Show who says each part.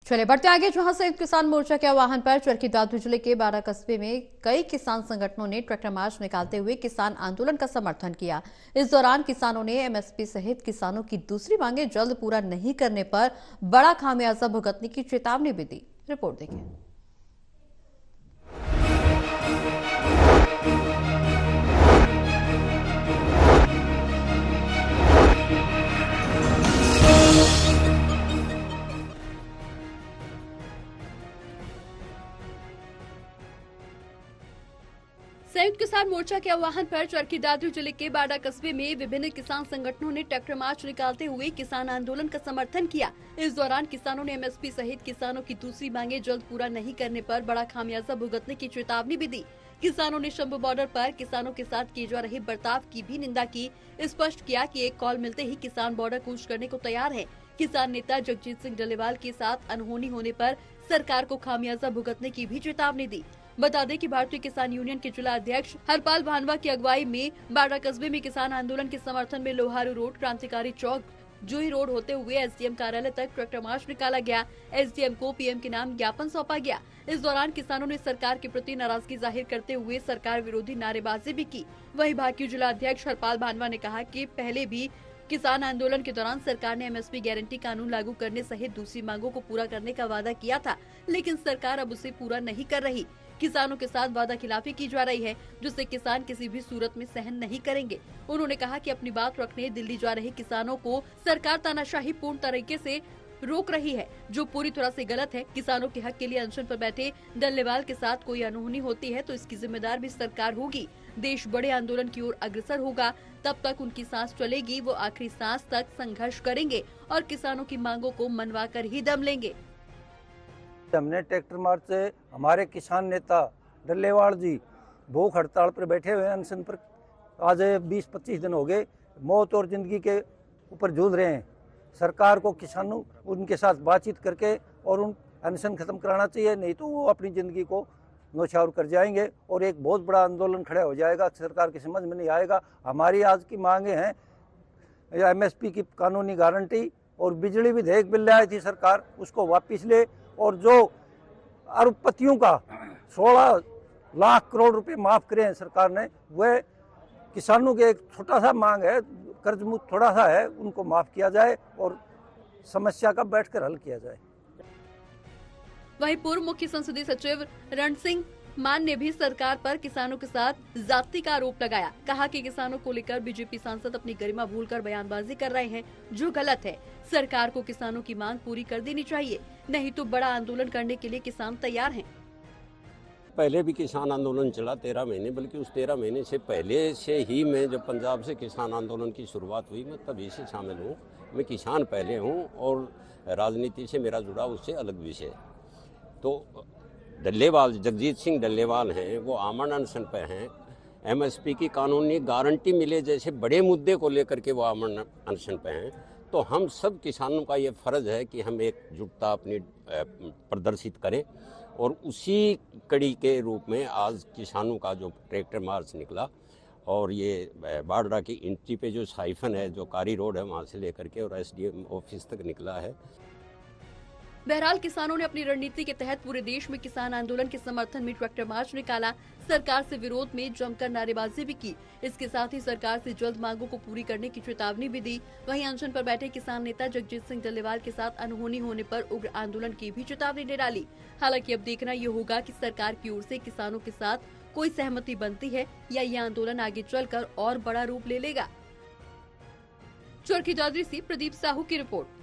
Speaker 1: चले बढ़ते आगे, जहां संयुक्त किसान मोर्चा के आह्वान पर चरखी दादरी जिले के बारा कस्बे में कई किसान संगठनों ने ट्रैक्टर मार्च निकालते हुए किसान आंदोलन का समर्थन किया। इस दौरान किसानों ने एमएसपी सहित किसानों की दूसरी मांगें जल्द पूरा नहीं करने पर बड़ा खामियाजा भुगतने की चेतावनी भी दी। रिपोर्ट देखिए।
Speaker 2: संयुक्त किसान मोर्चा के आह्वान पर चरखी दादरी जिले के बाड़ा कस्बे में विभिन्न किसान संगठनों ने ट्रैक्टर मार्च निकालते हुए किसान आंदोलन का समर्थन किया। इस दौरान किसानों ने एमएसपी सहित किसानों की दूसरी मांगें जल्द पूरा नहीं करने पर बड़ा खामियाजा भुगतने की चेतावनी भी दी। किसानों ने शंभू बॉर्डर पर किसानों के साथ किए जा रहे बर्ताव की भी निंदा की। स्पष्ट किया कि एक कॉल मिलते ही किसान बॉर्डर कूच करने को तैयार है। किसान नेता जगजीत सिंह डल्लेवाल के साथ अनहोनी होने पर सरकार को खामियाजा भुगतने की भी चेतावनी दी। बता दें कि भारतीय किसान यूनियन के जिला अध्यक्ष हरपाल भानवा की अगुवाई में बाड़ा कस्बे में किसान आंदोलन के समर्थन में लोहारू रोड, क्रांतिकारी चौक, जूही रोड होते हुए एसडीएम कार्यालय तक ट्रैक्टर मार्च निकाला गया। एसडीएम को पीएम के नाम ज्ञापन सौंपा गया। इस दौरान किसानों ने सरकार के प्रति नाराजगी जाहिर करते हुए सरकार विरोधी नारेबाजी भी की। वहीं भाजपा जिला अध्यक्ष हरपाल भानवा ने कहा कि पहले भी किसान आंदोलन के दौरान सरकार ने एमएसपी गारंटी कानून लागू करने सहित दूसरी मांगों को पूरा करने का वादा किया था, लेकिन सरकार अब उसे पूरा नहीं कर रही। किसानों के साथ वादा खिलाफी की जा रही है, जिससे किसान किसी भी सूरत में सहन नहीं करेंगे। उन्होंने कहा कि अपनी बात रखने दिल्ली जा रहे किसानों को सरकार तानाशाही पूर्ण तरीके से रोक रही है, जो पूरी तरह से गलत है। किसानों के हक के लिए अनशन पर बैठे डल्लेवाल के साथ कोई अनहोनी होती है तो इसकी जिम्मेदार भी सरकार होगी। देश बड़े आंदोलन की ओर अग्रसर होगा, तब तक उनकी सांस चलेगी। वो आखिरी सांस तक संघर्ष करेंगे और किसानों की मांगों को मनवा कर ही दम लेंगे।
Speaker 3: हमने ट्रैक्टर मार्च से हमारे किसान नेता डल्लेवाल जी भूख हड़ताल पर बैठे हुए हैं, अनशन पर आज 20-25 दिन हो गए, मौत और जिंदगी के ऊपर जूझ रहे हैं। सरकार को किसानों उनके साथ बातचीत करके और उन अनशन खत्म कराना चाहिए, नहीं तो वो अपनी जिंदगी को नौछावर कर जाएंगे और एक बहुत बड़ा आंदोलन खड़ा हो जाएगा। सरकार की समझ में नहीं आएगा। हमारी आज की मांगे हैं एमएसपी की कानूनी गारंटी और बिजली विधेयक बिल लाई थी सरकार, उसको वापस ले, और जो अरबपतियों का 16 लाख करोड़ रुपए माफ करे हैं सरकार ने, वह किसानों के एक छोटा सा मांग है, कर्ज मुक्त थोड़ा सा है, उनको माफ किया जाए और समस्या का बैठकर हल किया जाए।
Speaker 2: वहीं पूर्व मुख्य संसदीय सचिव रण सिंह मान ने भी सरकार पर किसानों के साथ जाति का आरोप लगाया। कहा कि किसानों को लेकर बीजेपी सांसद अपनी गरिमा भूलकर बयानबाजी कर रहे हैं, जो गलत है। सरकार को किसानों की मांग पूरी कर देनी चाहिए, नहीं तो बड़ा आंदोलन करने के लिए किसान तैयार हैं।
Speaker 4: पहले भी किसान आंदोलन चला 13 महीने, बल्कि उस 13 महीने से पहले से ही मैं जब पंजाब से किसान आंदोलन की शुरुआत हुई, मैं तभी से शामिल हूँ। मैं किसान पहले हूँ और राजनीति से मेरा जुड़ाव उससे अलग विषय। तो डल्लेवाल जगजीत सिंह डल्लेवाल हैं, वो आमरण अनशन पे हैं। एमएसपी की कानूनी गारंटी मिले जैसे बड़े मुद्दे को लेकर के वो आमरण अनशन पे हैं। तो हम सब किसानों का ये फ़र्ज़ है कि हम एकजुटता अपनी प्रदर्शित करें, और उसी कड़ी के रूप में आज किसानों का जो ट्रैक्टर मार्च निकला, और ये बाड़ा की एंट्री पे जो साइफन है, जो कारी रोड है, वहाँ से लेकर के और एसडीएम ऑफिस तक निकला है।
Speaker 2: बहरहाल किसानों ने अपनी रणनीति के तहत पूरे देश में किसान आंदोलन के समर्थन में ट्रैक्टर मार्च निकाला। सरकार से विरोध में जमकर नारेबाजी भी की। इसके साथ ही सरकार से जल्द मांगों को पूरी करने की चेतावनी भी दी। वहीं अनशन पर बैठे किसान नेता जगजीत सिंह डल्लेवाल के साथ अनहोनी होने पर उग्र आंदोलन की भी चेतावनी ने डाली। हालांकि अब देखना ये होगा कि सरकार की ओर से किसानों के साथ कोई सहमति बनती है या ये आंदोलन आगे चलकर और बड़ा रूप ले लेगा। चरखी दादरी से प्रदीप साहू की रिपोर्ट।